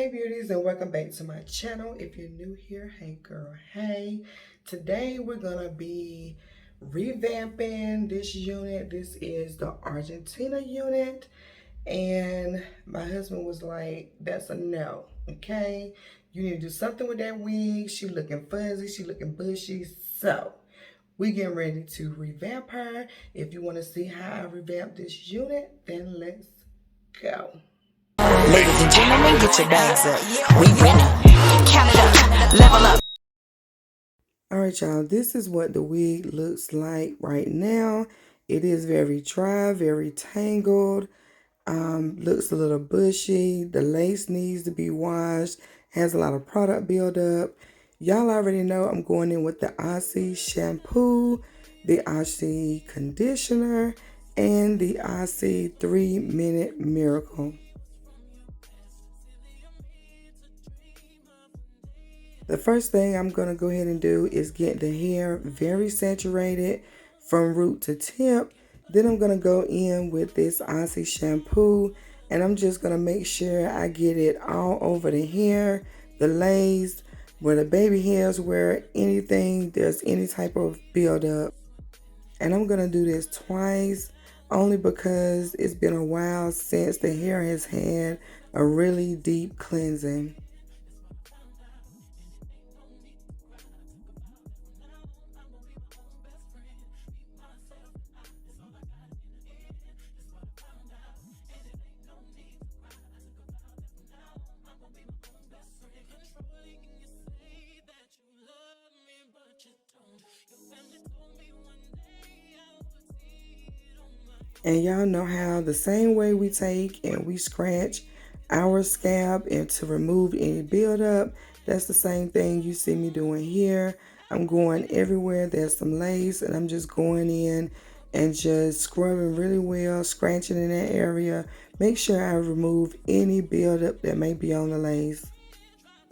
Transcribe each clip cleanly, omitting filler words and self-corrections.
Hey beauties, and welcome back to my channel. If you're new here, hey girl, hey. Today we're gonna be revamping this unit. This is the Argentina unit, and my husband was like, that's a no, okay? You need to do something with that wig. She looking fuzzy, she looking bushy, so we getting ready to revamp her. If you want to see how I revamp this unit, then let's go. Ladies and gentlemen, get your bags up. We winning. Canada, level up. All right, y'all, this is what the wig looks like right now. It is very dry, very tangled, looks a little bushy. The lace needs to be washed, has a lot of product buildup. Y'all already know I'm going in with the Aussie shampoo, the Aussie conditioner, and the Aussie 3-minute miracle. The first thing I'm going to go ahead and do is get the hair very saturated from root to tip. Then I'm going to go in with this Aussie shampoo, and I'm just going to make sure I get it all over the hair, the lace, where the baby hairs, where anything, there's any type of buildup. And I'm going to do this twice, only because it's been a while since the hair has had a really deep cleansing. And y'all know how the same way we take and we scratch our scalp and to remove any buildup, that's the same thing you see me doing here. I'm going everywhere there's some lace, and I'm just going in and just scrubbing really well, scratching in that area. Make sure I remove any buildup that may be on the lace.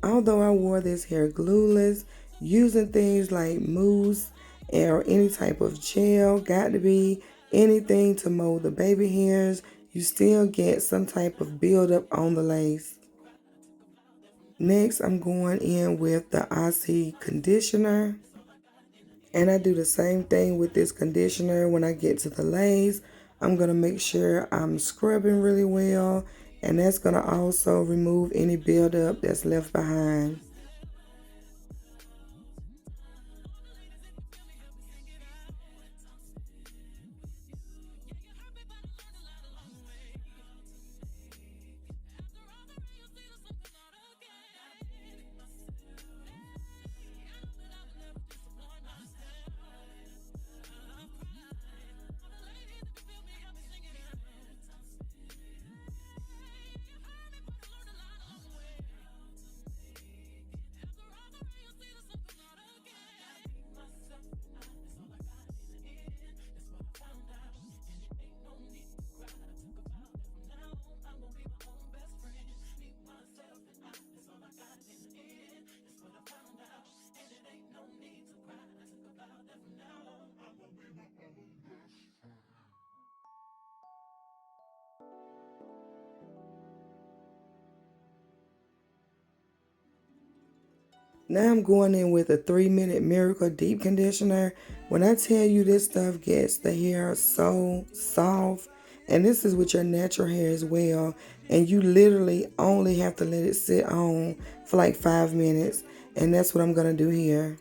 Although I wore this hair glueless, using things like mousse or any type of gel, got to be anything to mold the baby hairs, you still get some type of buildup on the lace. Next, I'm going in with the Aussie conditioner. And I do the same thing with this conditioner. When I get to the lace, I'm going to make sure I'm scrubbing really well. And that's going to also remove any buildup that's left behind. Now I'm going in with a 3-minute Miracle Deep Conditioner. When I tell you this stuff gets the hair so soft, and this is with your natural hair as well, and you literally only have to let it sit on for like 5 minutes, and that's what I'm going to do here.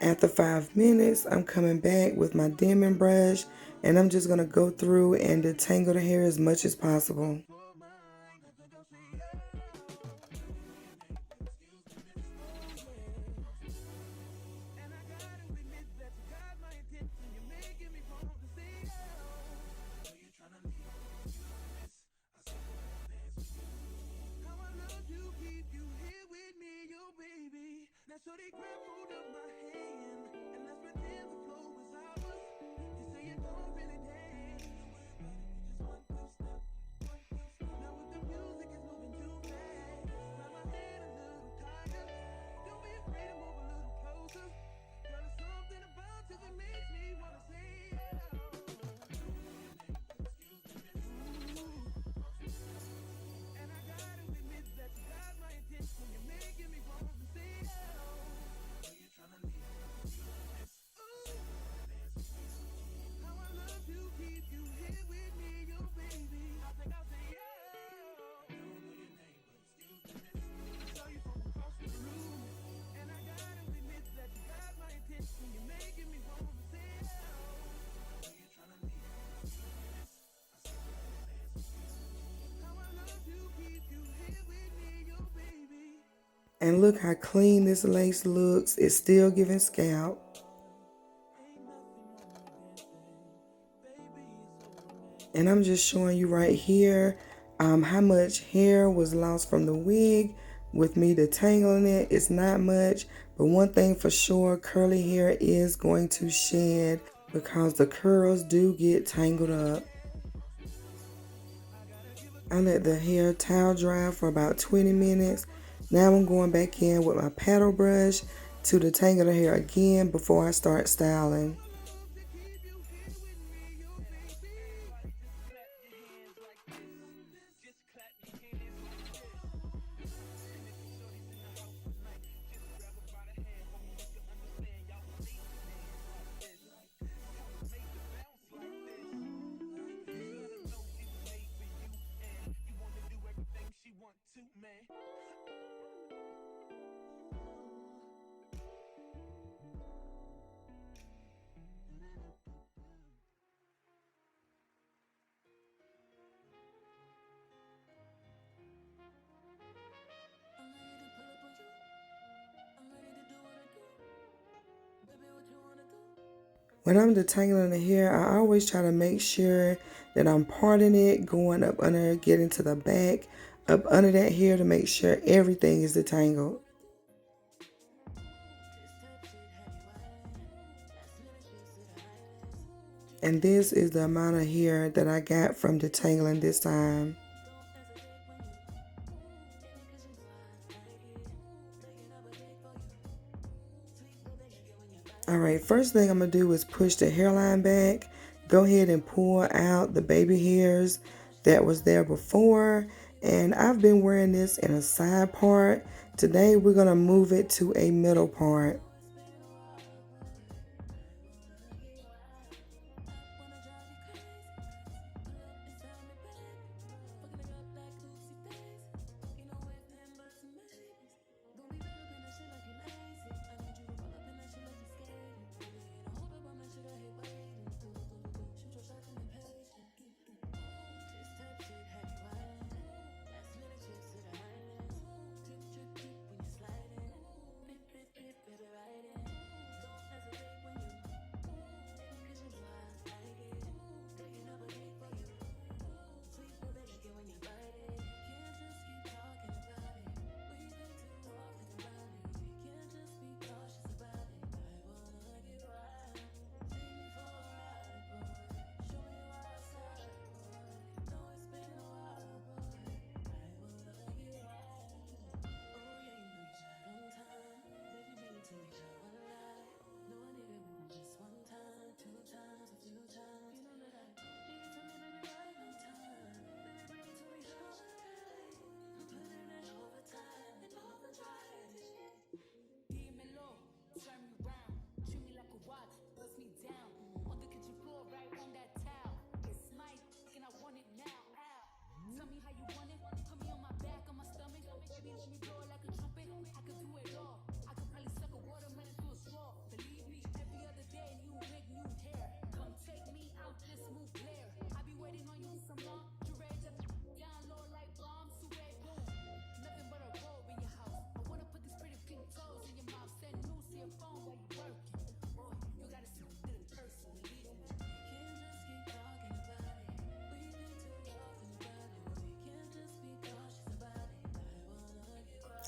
After 5 minutes, I'm coming back with my dimming brush, and I'm just going to go through and detangle the hair as much as possible. So they grab hold of my hand, and let's pretend the flow is ours. You say you don't really dance. Just one, two step. Now with the music is moving too And look how clean this lace looks. It's still giving scalp. And I'm just showing you right here how much hair was lost from the wig with me detangling it. It's not much, but one thing for sure, curly hair is going to shed because the curls do get tangled up. I let the hair towel dry for about 20 minutes. Now I'm going back in with my paddle brush to detangle the hair again before I start styling. When I'm detangling the hair, I always try to make sure that I'm parting it, going up under, getting to the back, up under that hair to make sure everything is detangled. And this is the amount of hair that I got from detangling this time. Alright, first thing I'm going to do is push the hairline back. Go ahead and pull out the baby hairs that was there before. And I've been wearing this in a side part. Today we're going to move it to a middle part.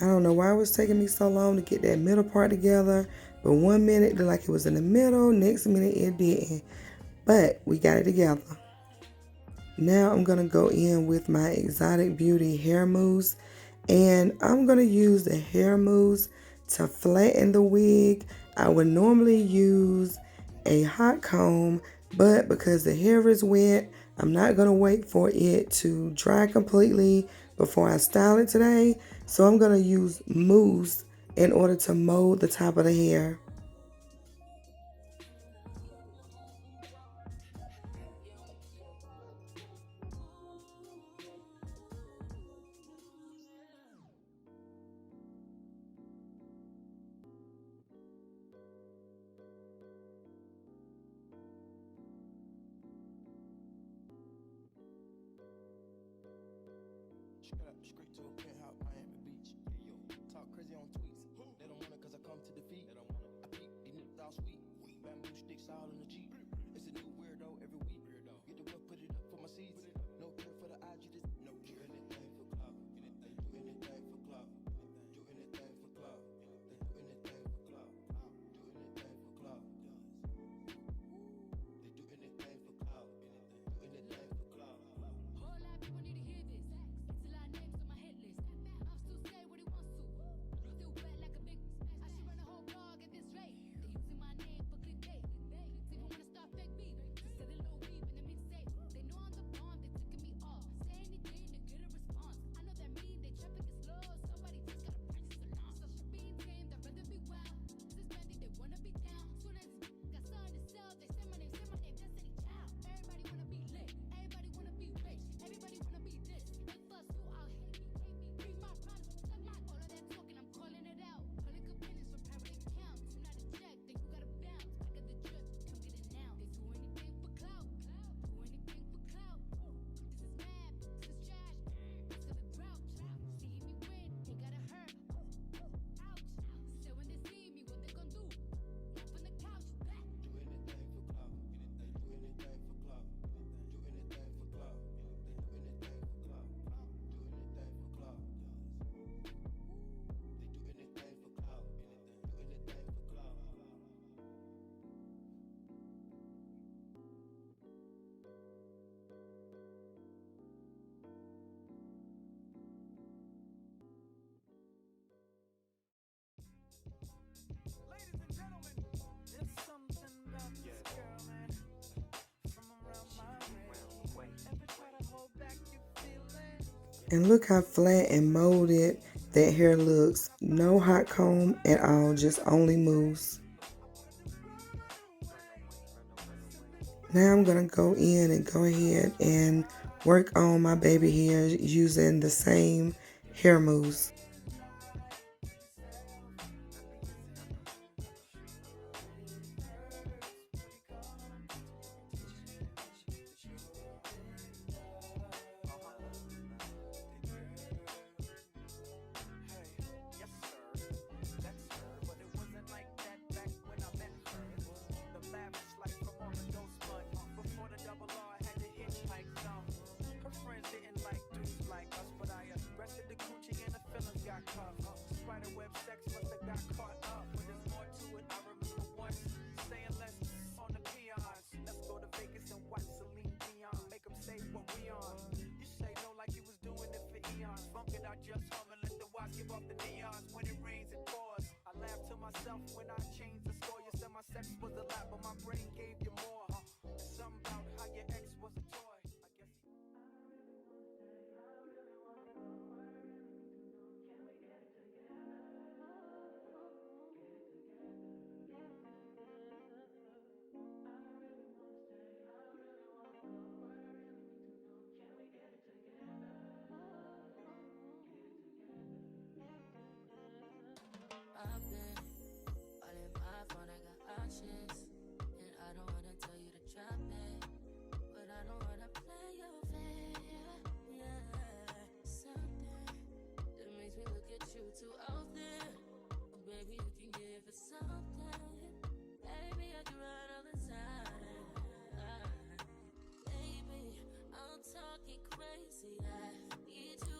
I don't know why it was taking me so long to get that middle part together, but 1 minute it looked like it was in the middle, next minute it didn't. But we got it together. Now I'm going to go in with my Exotic Beauty hair mousse, and I'm going to use the hair mousse to flatten the wig. I would normally use a hot comb, but because the hair is wet, I'm not going to wait for it to dry completely before I style it today. So I'm going to use mousse in order to mold the top of the hair. Straight to a penthouse, Miami Beach. Talk crazy on And look how flat and molded that hair looks. No hot comb at all, just only mousse. Now I'm going to go in and go ahead and work on my baby hair using the same hair mousse.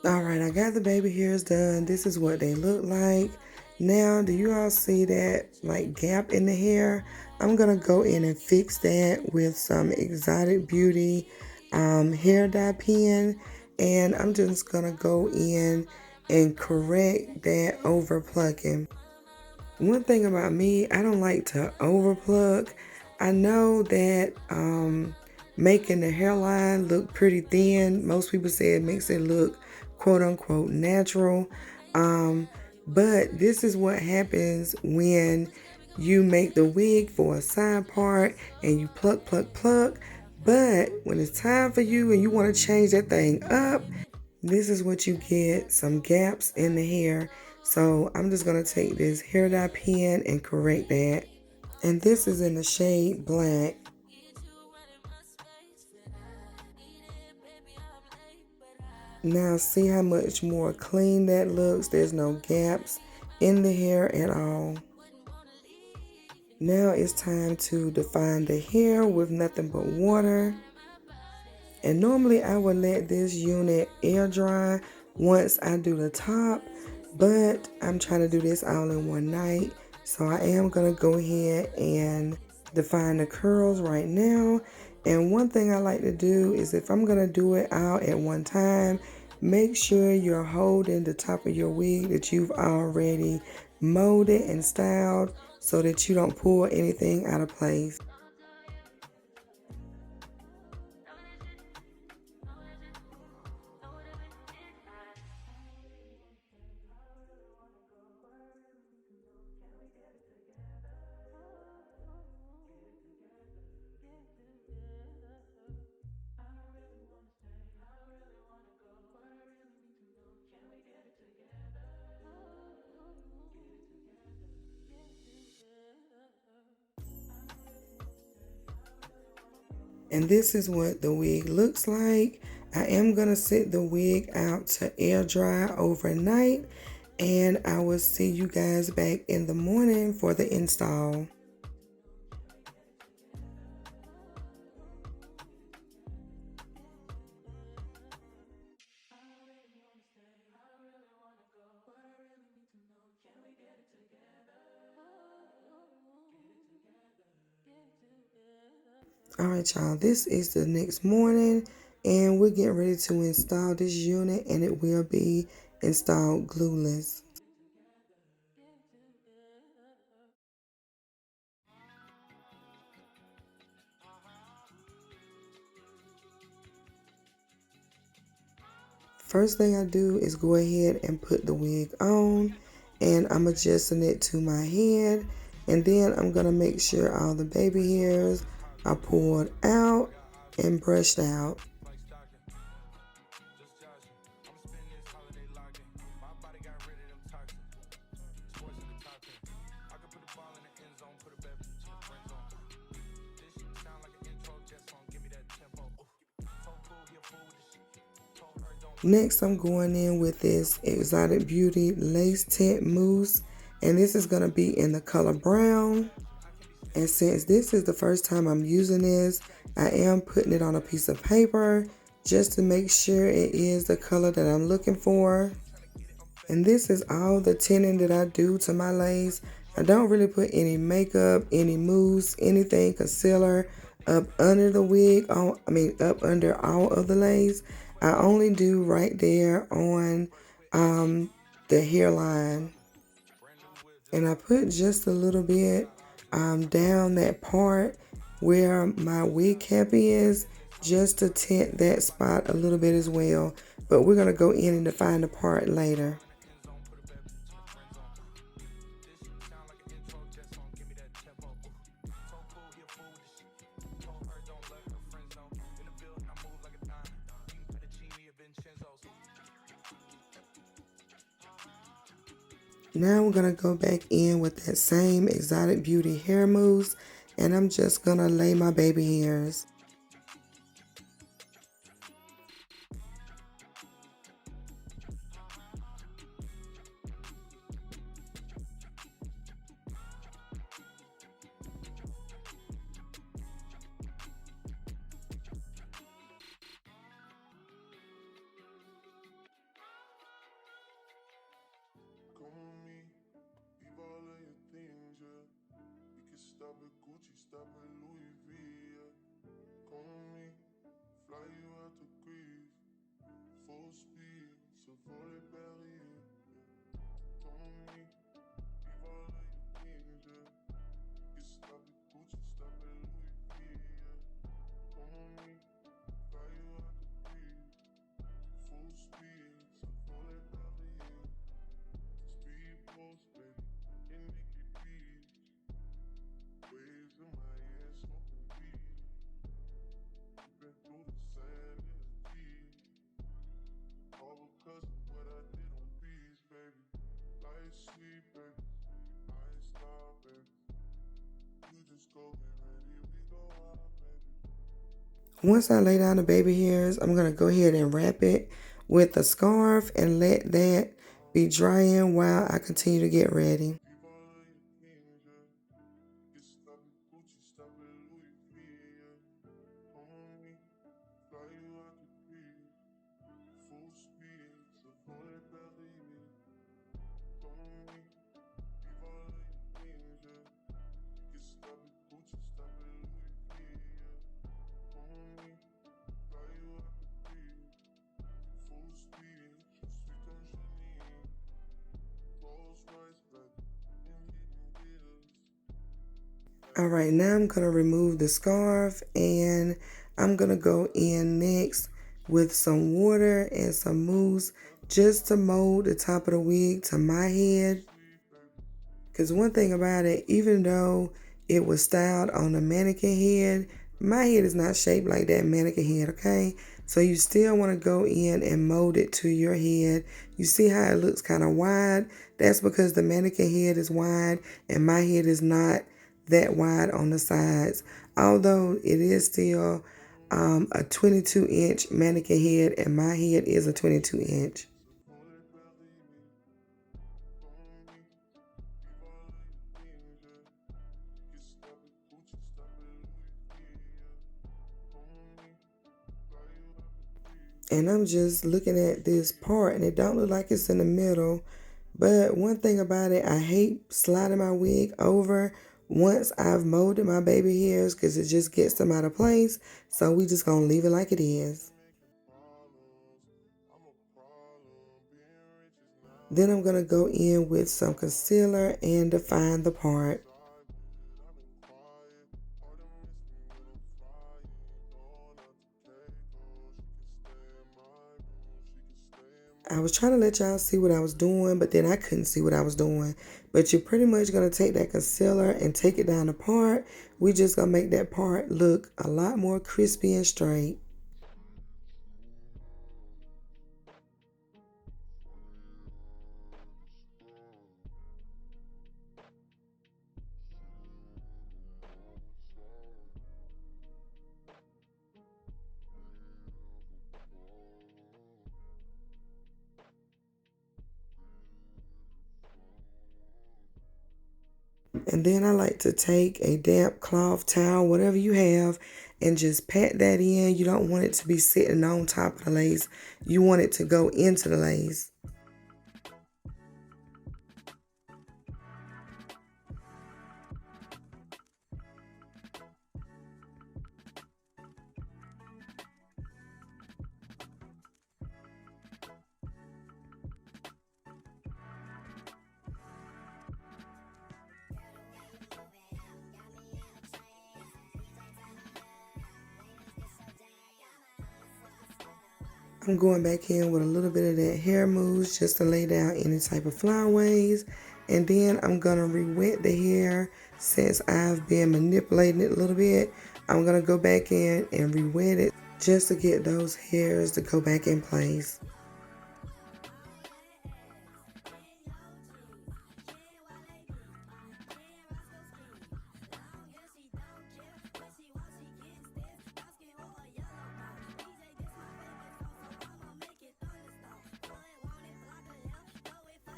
Alright, I got the baby hairs done. This is what they look like. Now, do you all see that like gap in the hair? I'm going to go in and fix that with some Exotic Beauty hair dye pen. And I'm just going to go in and correct that over plucking. One thing about me, I don't like to over pluck. I know that making the hairline look pretty thin, most people say it makes it look quote unquote natural. But this is what happens when you make the wig for a side part and you pluck, pluck, pluck. But when it's time for you and you want to change that thing up, this is what you get, some gaps in the hair. So I'm just going to take this hair dye pen and correct that. And this is in the shade black. Now see how much more clean that looks. There's no gaps in the hair at all. Now it's time to define the hair with nothing but water. And normally I would let this unit air dry once I do the top, but I'm trying to do this all in one night. So I am going to go ahead and define the curls right now. And one thing I like to do is if I'm going to do it all at one time, make sure you're holding the top of your wig that you've already molded and styled so that you don't pull anything out of place. And this is what the wig looks like. I am going to sit the wig out to air dry overnight. And I will see you guys back in the morning for the install. Alright y'all, this is the next morning and we're getting ready to install this unit and it will be installed glueless. First thing I do is go ahead and put the wig on, and I'm adjusting it to my head, and then I'm gonna make sure all the baby hairs are pulled out and brushed out. Next, I'm going in with this Exotic Beauty Lace Tint Mousse, and this is going to be in the color brown. And since this is the first time I'm using this, I am putting it on a piece of paper just to make sure it is the color that I'm looking for. And this is all the tinting that I do to my lace. I don't really put any makeup, any mousse, anything concealer up under the wig, up under all of the lace. I only do right there on the hairline. And I put just a little bit down that part where my wig cap is, just to tint that spot a little bit as well. But we're going to go in and define the part later. Now we're going to go back in with that same Exotic Beauty hair mousse, and I'm just going to lay my baby hairs. Stop at Gucci, stop at Louis V, yeah. Come with me, fly you out to Greece. Full speed, so for the Paris, yeah. Come with me, leave all of your things, yeah. You stop at Gucci, stop at Louis V, yeah. Come with me, fly you out to Greece. Full speed, so for the Paris, yeah. Speed post, baby, in Nikki Beach. Waves in my ass, smoking weed. Been through the saddest tears. All because of what I did on beats, baby. Life sweet, baby. I ain't stop, baby. You just go get ready, we go out, baby. Once I lay down the baby hairs, I'm going to go ahead and wrap it with a scarf and let that be drying while I continue to get ready. All right, now I'm going to remove the scarf, and I'm going to go in next with some water and some mousse just to mold the top of the wig to my head. Because one thing about it, even though it was styled on the mannequin head, my head is not shaped like that mannequin head, okay? So you still want to go in and mold it to your head. You see how it looks kind of wide? That's because the mannequin head is wide and my head is not that wide on the sides. Although it is still a 22-inch mannequin head, and my head is a 22-inch. And I'm just looking at this part, and it don't look like it's in the middle. But one thing about it, I hate sliding my wig over once I've molded my baby hairs, because it just gets them out of place. So we just gonna leave it like it is. Then I'm gonna go in with some concealer and define the part. I was trying to let y'all see what I was doing, but then I couldn't see what I was doing. But you're pretty much going to take that concealer and take it down the part. We just going to make that part look a lot more crispy and straight. And then I like to take a damp cloth towel, whatever you have, and just pat that in. You don't want it to be sitting on top of the lace. You want it to go into the lace. I'm going back in with a little bit of that hair mousse just to lay down any type of flyaways. And then I'm going to re-wet the hair since I've been manipulating it a little bit. I'm going to go back in and re-wet it just to get those hairs to go back in place.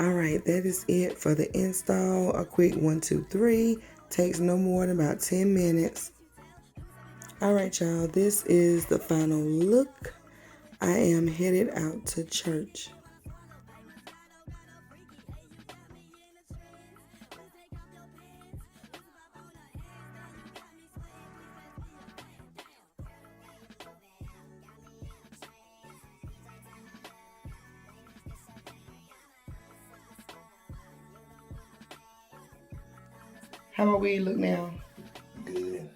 Alright, that is it for the install. A quick 1, 2, 3. Takes no more than about 10 minutes. Alright, y'all, this is the final look. I am headed out to church. How my wig look now? Good.